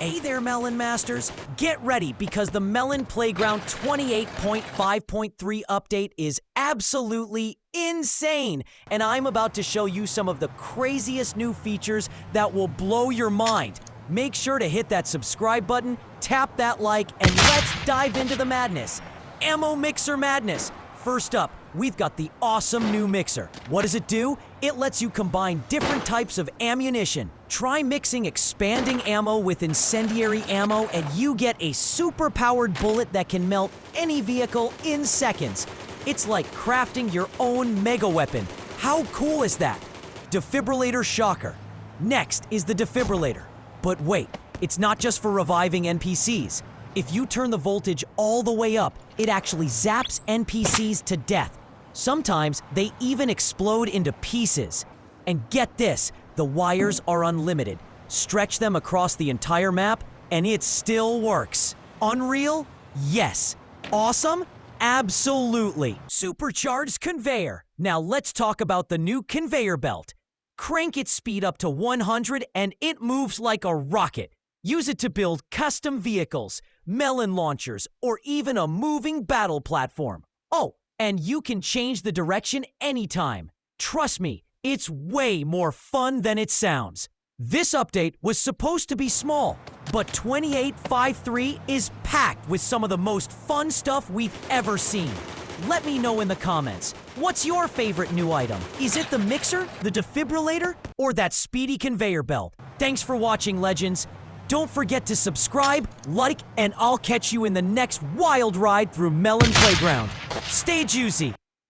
Hey there, Melon Masters! Get ready because the Melon Playground 28.5.3 update is absolutely insane! And I'm about to show you some of the craziest new features that will blow your mind. Make sure to hit that subscribe button, tap that like, and let's dive into the madness. Ammo Mixer Madness! First up, we've got the awesome new mixer. What does it do? It lets you combine different types of ammunition. Try mixing expanding ammo with incendiary ammo and you get a super-powered bullet that can melt any vehicle in seconds. It's like crafting your own mega weapon. How cool is that? Defibrillator Shocker. Next is the Defibrillator. But wait, it's not just for reviving NPCs. If you turn the voltage all the way up, it actually zaps NPCs to death. Sometimes they even explode into pieces. And get this, the wires are unlimited. Stretch them across the entire map, and it still works. Unreal? Yes. Awesome? Absolutely. Supercharged Conveyor. Now let's talk about the new Conveyor Belt. Crank its speed up to 100 and it moves like a rocket. Use it to build custom vehicles, melon launchers, or even a moving battle platform. Oh, and you can change the direction anytime. Trust me, it's way more fun than it sounds. This update was supposed to be small, but 28.5.3 is packed with some of the most fun stuff we've ever seen. Let me know in the comments, what's your favorite new item? Is it the mixer, the defibrillator, or that speedy conveyor belt? Thanks for watching, legends. Don't forget to subscribe, like, and I'll catch you in the next wild ride through Melon Playground. Stay juicy!